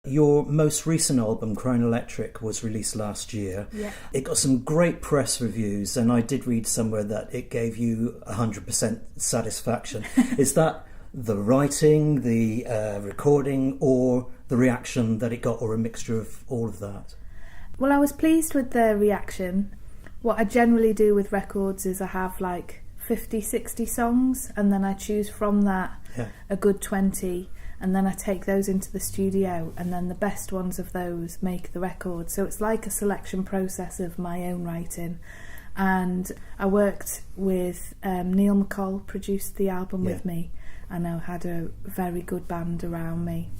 Your most recent album, Crown Electric, was released last year. Yeah. It got some great press reviews, and I did read somewhere that it gave you 100% satisfaction. Is that the writing, the recording, or the reaction that it got, or a mixture of all of that? Well, I was pleased with the reaction. What I generally do with records is I have like 50, 60 songs, and then I choose from that a good 20, and then I take those into the studio, and then the best ones of those make the record. So it's like a selection process of my own writing. And I worked with Neil McCall, produced the album with me, and I had a very good band around me.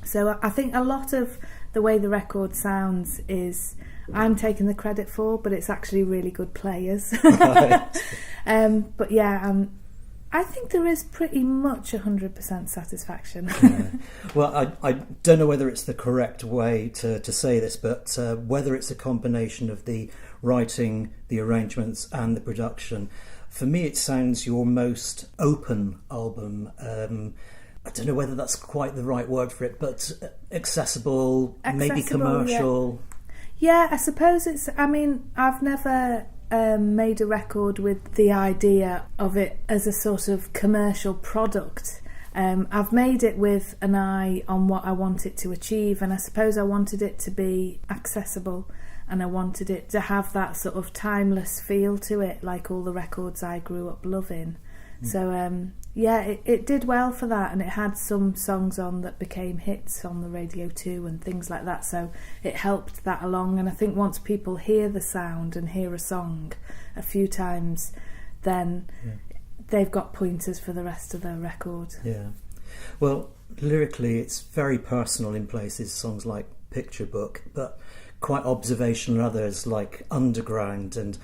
So I think a lot of the way the record sounds is I'm taking the credit for, but it's actually really good players. But yeah, I think there is pretty much 100% satisfaction. Well, I don't know whether it's the correct way to say this, but whether it's a combination of the writing, the arrangements and the production, for me it sounds your most open album. I don't know whether that's quite the right word for it, but accessible, maybe commercial. Yeah, I suppose it's... I mean, I've never made a record with the idea of it as a sort of commercial product. I've made it with an eye on what I want it to achieve, and I suppose I wanted it to be accessible, and I wanted it to have that sort of timeless feel to it, like all the records I grew up loving. So yeah, it did well for that, and it had some songs on that became hits on the radio too and things like that, so it helped that along. And I think once people hear the sound and hear a song a few times, then they've got pointers for the rest of the record. Yeah. Well, lyrically it's very personal in places, songs like Picture Book, but quite observational in others like Underground. And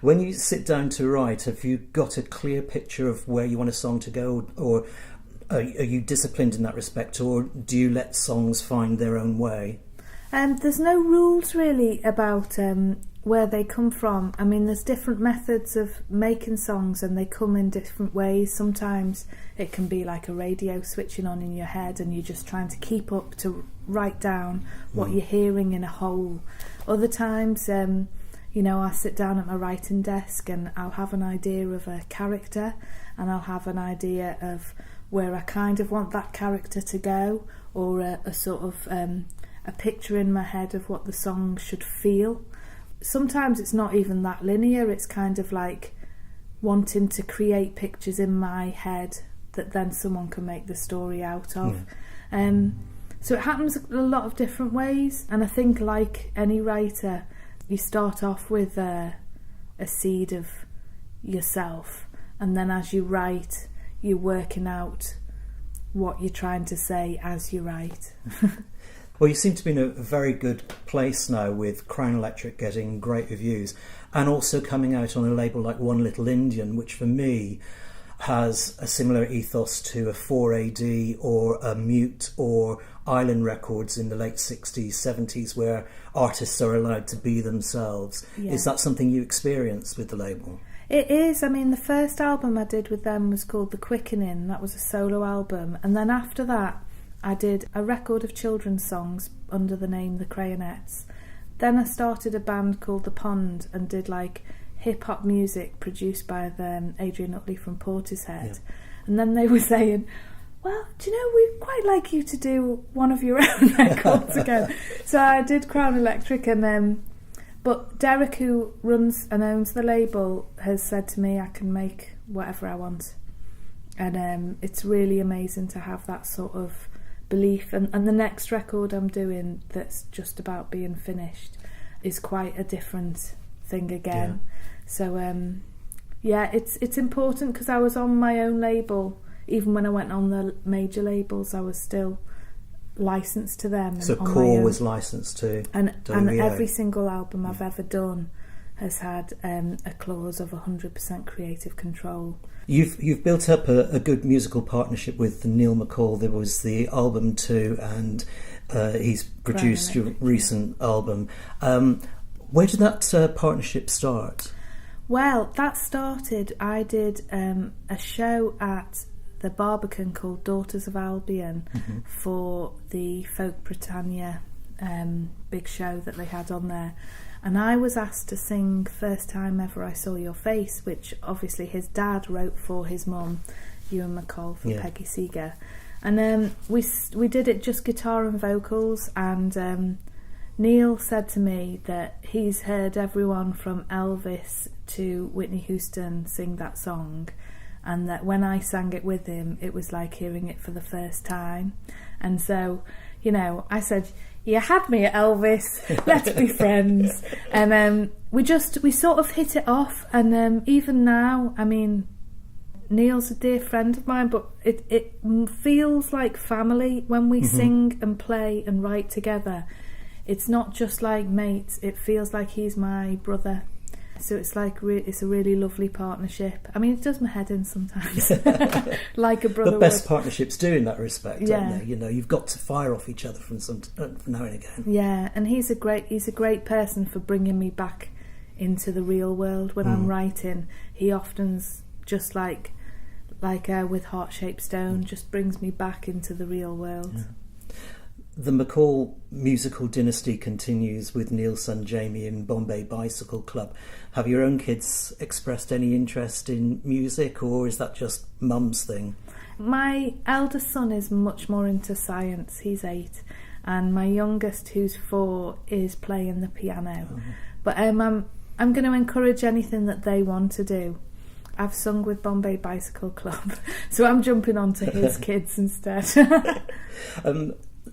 when you sit down to write, have you got a clear picture of where you want a song to go, or are you disciplined in that respect, or do you let songs find their own way? There's no rules really about where they come from. I mean, there's different methods of making songs and they come in different ways. Sometimes it can be like a radio switching on in your head and you're just trying to keep up to write down what you're hearing in a whole. Other times, you know, I sit down at my writing desk and I'll have an idea of a character and I'll have an idea of where I kind of want that character to go, or a sort of a picture in my head of what the song should feel. Sometimes it's not even that linear, it's kind of like wanting to create pictures in my head that then someone can make the story out of. So it happens a lot of different ways, and I think like any writer, you start off with a seed of yourself, and then as you write, you're working out what you're trying to say as you write. Well, you seem to be in a very good place now with Crown Electric getting great reviews, and also coming out on a label like One Little Indian, which for me has a similar ethos to a 4AD or a Mute or Island Records in the late 60s, 70s, where artists are allowed to be themselves. Yeah. Is that something you experienced with the label? It is. I mean, the first album I did with them was called The Quickening. That was a solo album. And then after that, I did a record of children's songs under the name The Crayonettes. Then I started a band called The Pond and did like hip-hop music produced by Adrian Utley from Portishead. Yeah. And then they were saying, well, do you know, we'd quite like you to do one of your own records again. So I did Crown Electric, and but Derek, who runs and owns the label, has said to me I can make whatever I want. And it's really amazing to have that sort of belief. And the next record I'm doing that's just about being finished is quite a different thing again. Yeah. So yeah, it's important, because I was on my own label. Even when I went on the major labels, I was still licensed to them. So Core was licensed to and every single album I've ever done has had a clause of 100% creative control. You've built up a good musical partnership with Neil McCall. There was the album too, and he's produced your recent album. Where did that partnership start? Well, that started, I did a show at the Barbican called Daughters of Albion for the Folk Britannia big show that they had on there. And I was asked to sing First Time Ever I Saw Your Face, which obviously his dad wrote for his mum, Ewan McCall, for Peggy Seeger. And we did it just guitar and vocals, and Neil said to me that he's heard everyone from Elvis to Whitney Houston sing that song, and that when I sang it with him, it was like hearing it for the first time. And so, you know, I said, you had me at Elvis, let's be friends. And we sort of hit it off, and even now, I mean, Neil's a dear friend of mine, but it feels like family when we sing and play and write together. It's not just like mates, it feels like he's my brother. So it's like it's a really lovely partnership. I mean, it does my head in sometimes, like a brother. The best would. Partnerships do in that respect, don't they? You know, you've got to fire off each other from now and again. Yeah, and he's a great person for bringing me back into the real world when I'm writing. He often's just like with Heart-Shaped Stone, just brings me back into the real world. Yeah. The McCall musical dynasty continues with Neil's son Jamie in Bombay Bicycle Club. Have your own kids expressed any interest in music, or is that just mum's thing? My eldest son is much more into science. He's 8, and my youngest, who's 4, is playing the piano. But I'm going to encourage anything that they want to do. I've sung with Bombay Bicycle Club, so I'm jumping onto his kids instead.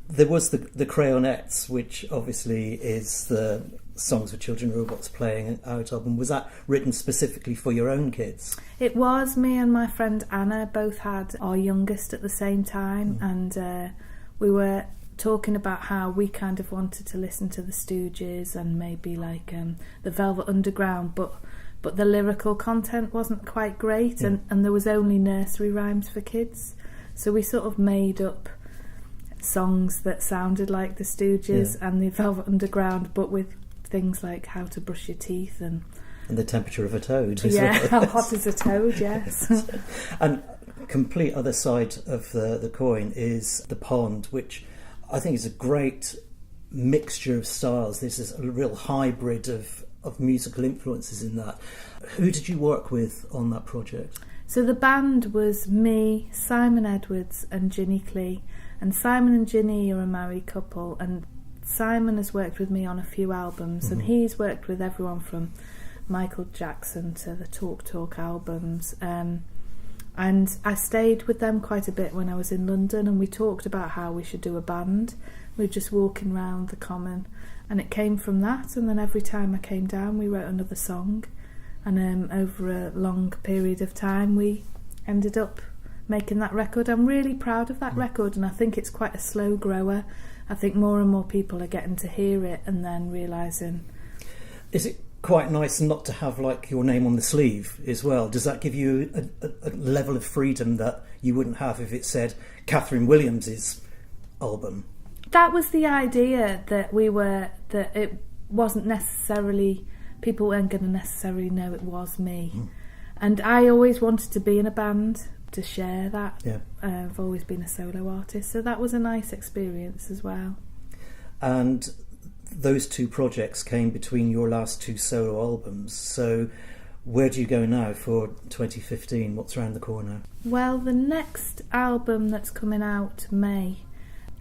There was the Crayonettes, which obviously is the Songs for Children Robots Playing Out album. Was that written specifically for your own kids? It was. Me and my friend Anna both had our youngest at the same time, and we were talking about how we kind of wanted to listen to the Stooges and maybe like the Velvet Underground, but the lyrical content wasn't quite great, and there was only nursery rhymes for kids. So we sort of made up songs that sounded like the Stooges and the Velvet Underground, but with things like how to brush your teeth and the temperature of a toad. How hot is a toad, yes. And complete other side of the coin is The Pond, which I think is a great mixture of styles. This is a real hybrid of musical influences in that. Who did you work with on that project? So the band was me, Simon Edwards and Ginny Clee. And Simon and Ginny are a married couple, and Simon has worked with me on a few albums, and he's worked with everyone from Michael Jackson to the Talk Talk albums. And I stayed with them quite a bit when I was in London, and we talked about how we should do a band. We were just walking around the Common, and it came from that. And then every time I came down, we wrote another song, and over a long period of time, we ended up making that record. I'm really proud of that record, and I think it's quite a slow grower. I think more and more people are getting to hear it and then realising. Is it quite nice not to have like your name on the sleeve as well? Does that give you a level of freedom that you wouldn't have if it said Kathryn Williams' album? That was the idea, that it wasn't necessarily, people weren't going to necessarily know it was me. And I always wanted to be in a band to share that. I've always been a solo artist, so that was a nice experience as well. And those two projects came between your last 2 solo albums, so where do you go now for 2015? What's around the corner? Well, the next album that's coming out May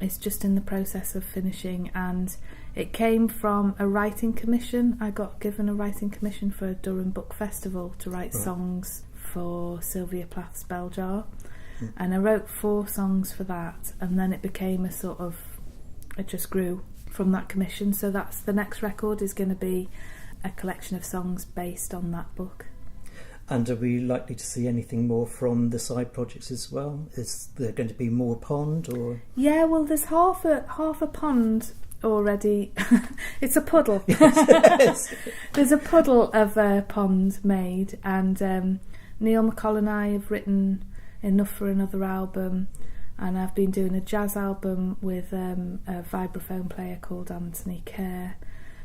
is just in the process of finishing, and it came from a writing commission. I got given a writing commission for a Durham Book Festival to write songs for Sylvia Plath's Bell Jar, and I wrote 4 songs for that, and then it became it just grew from that commission. So that's the next record, is going to be a collection of songs based on that book. And are we likely to see anything more from the side projects as well? Is there going to be more Pond, or? Yeah, well, there's half a pond already. It's a puddle. There's a puddle of a pond made, and Neil McCall and I have written enough for another album, and I've been doing a jazz album with a vibraphone player called Anthony Kerr.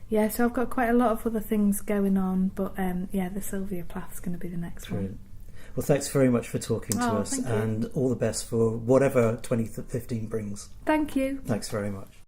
Yeah, so I've got quite a lot of other things going on, but the Sylvia Plath's going to be the next one. Well, thanks very much for talking to us, thank you. and all the best for whatever 2015 brings. Thank you. Thanks very much.